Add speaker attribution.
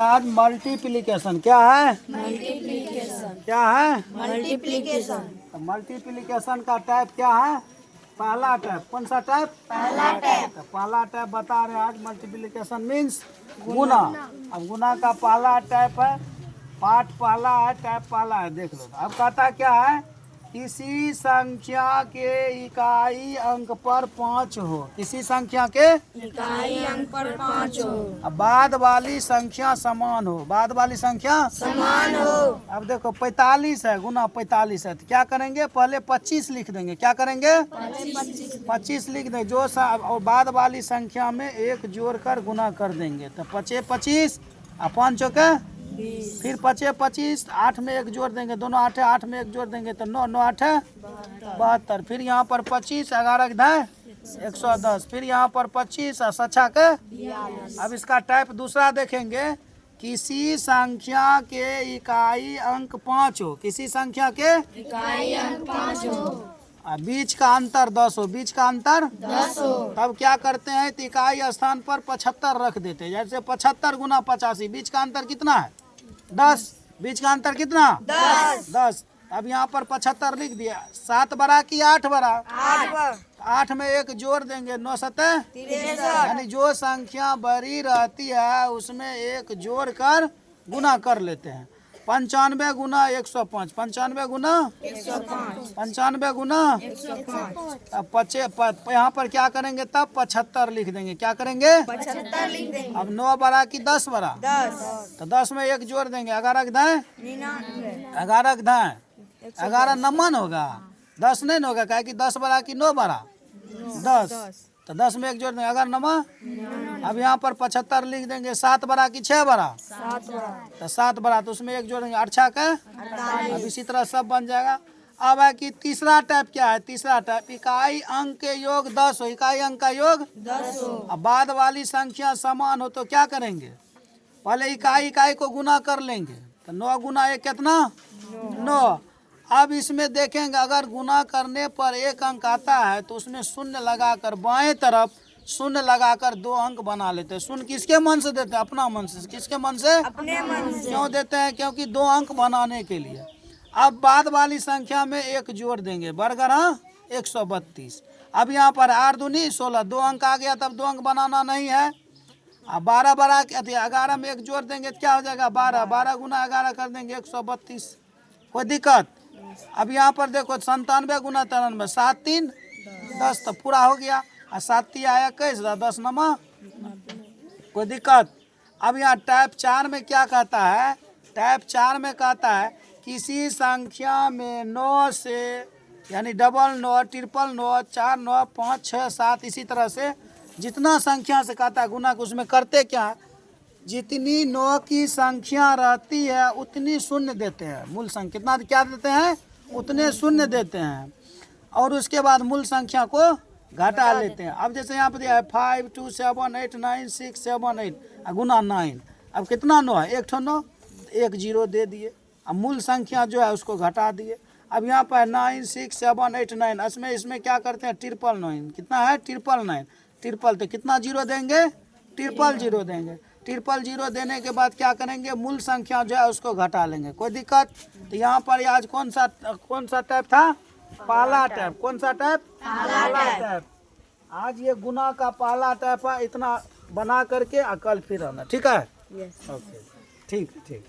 Speaker 1: आज मल्टीप्लिकेशन क्या है?
Speaker 2: मल्टीप्लिकेशन।
Speaker 1: क्या है?
Speaker 2: मल्टीप्लिकेशन।
Speaker 1: तो मल्टीप्लिकेशन का टाइप क्या है? पहला टाइप। कौन सा टाइप?
Speaker 2: पहला टाइप।
Speaker 1: तो पहला टाइप बता रहे हैं आज। मल्टीप्लिकेशन मीन्स गुना। अब गुना का पहला टाइप है, पार्ट पहला है, टाइप पहला है। देख लो अब कहता क्या है? किसी संख्या के इकाई अंक पर 5 हो। किसी संख्या के
Speaker 2: इकाई अंक पर 5 हो।
Speaker 1: अब बाद वाली संख्या समान हो। बाद वाली संख्या
Speaker 2: समान हो।
Speaker 1: अब देखो 45 है, गुना 45 है, तो क्या करेंगे? पहले 25 लिख देंगे। क्या करेंगे? 25 लिख देंगे। जो और बाद वाली संख्या में एक जोड़कर गुना कर देंगे। तो 5 25 और 5 चौके
Speaker 2: 20।
Speaker 1: फिर 5 25, 8 में एक जोड़ देंगे। दोनों 8 8 में एक जोड़ देंगे तो 9 9 8 72। फिर यहाँ पर 25 11 के धाए 110। फिर यहाँ पर 25 और सच्छा के। अब इसका टाइप दूसरा देखेंगे। किसी संख्या के इकाई अंक 5 हो। किसी संख्या के
Speaker 2: इकाई अंक 5 हो।
Speaker 1: बीच का अंतर 10 हो। बीच का अंतर
Speaker 2: 10 हो।
Speaker 1: तब क्या करते हैं? तो इकाई स्थान पर 75 रख देते हैं। जैसे 75 गुना 85, बीच का अंतर कितना है? 10। बीच का अंतर कितना? 10। अब यहाँ पर 75 लिख दिया। 7 बड़ा की 8 बड़ा? 8 में एक जोड़ देंगे। 9 सतह
Speaker 2: 63।
Speaker 1: यानी जो संख्या बड़ी रहती है उसमें एक जोड़ कर गुना कर लेते हैं। 95 गुना 105। 95 गुना
Speaker 2: 105।
Speaker 1: 95 गुना
Speaker 2: 105।
Speaker 1: अब यहाँ पर क्या करेंगे? तब 75 लिख देंगे। क्या करेंगे?
Speaker 2: 75 लिख देंगे।
Speaker 1: अब 9 बड़ा की 10 बड़ा?
Speaker 2: 10।
Speaker 1: तो 10 में एक जोड़ देंगे। 11 के धाए
Speaker 2: 99।
Speaker 1: 11 के धाए 11 नमन होगा, 10 नहीं होगा। क्या कि 10 बड़ा की 9 बड़ा? 10। तो 10 में एक जोड़ देंगे। 11 नमा। अब यहाँ पर 75 लिख देंगे। 7 बड़ा की 6 बड़ा?
Speaker 2: 7 बड़ा।
Speaker 1: तो 7 बड़ा, तो उसमें एक जोड़ देंगे। 8 का। अब इसी तरह सब बन जाएगा। अब है कि तीसरा टाइप क्या है? तीसरा टाइप इकाई अंक के योग 10 हो। इकाई अंक का योग
Speaker 2: 10 हो।
Speaker 1: अब बाद वाली संख्या समान हो तो क्या करेंगे? पहले इकाई इकाई को गुना कर लेंगे। तो 9 गुना 1 कितना? 9। अब इसमें देखेंगे अगर गुना करने पर एक अंक आता है तो उसमें शून्य लगाकर बाएं तरफ शून्य लगाकर 2 अंक बना लेते हैं। शून्य किसके मन से देते हैं? अपना मन से। किसके मन से?
Speaker 2: अपने मन से।
Speaker 1: क्यों देते हैं? क्योंकि 2 अंक बनाने के लिए। अब बाद वाली संख्या में एक जोड़ देंगे। बरगरा 132। अब यहाँ पर 8 दूनी 16, 2 अंक आ गया। तब 2 अंक बनाना नहीं है। अब 12 बड़ा 11 में एक जोड़ देंगे तो क्या हो जाएगा? 12। 12 गुना 11 कर देंगे 132। कोई दिक्कत? अब यहाँ पर देखो 97 गुना 93, 7 3 10, तो पूरा हो गया। और 7 3 आया 21, 10 नमा। कोई दिक्कत? अब यहाँ टाइप 4 में क्या कहता है? टाइप 4 में कहता है किसी संख्या में 9 से यानी डबल 9, ट्रिपल 9, 4 9, 5 6 7 इसी तरह से जितना संख्या से कहता है गुना को, उसमें करते क्या है? जितनी 9 की संख्या रहती है उतनी शून्य देते हैं। मूल संख्या कितना क्या देते हैं? उतने शून्य देते हैं। और उसके बाद मूल संख्या को घटा लेते हैं। अब जैसे यहाँ पे दिया है 5 2 7 8 9 6 7 8 गुना 9। अब कितना 9 है? एक ठो 9, एक जीरो दे दिए। अब मूल संख्या जो है उसको घटा दिए। अब यहाँ पर 9 6 7 8 9 इसमें क्या करते हैं? 999। कितना है? 999। ट्रिपल तो कितना जीरो देंगे? 000 देंगे। 000 देने के बाद क्या करेंगे? मूल संख्या जो है उसको घटा लेंगे। कोई दिक्कत? तो यहाँ पर आज कौन सा टाइप था? पहला टाइप। कौन सा टाइप? पहला टाइप। आज ये गुना का पहला टाइप है। इतना बना करके कल फिर आना। ठीक है?
Speaker 2: यस।
Speaker 1: ओके, ठीक ठीक।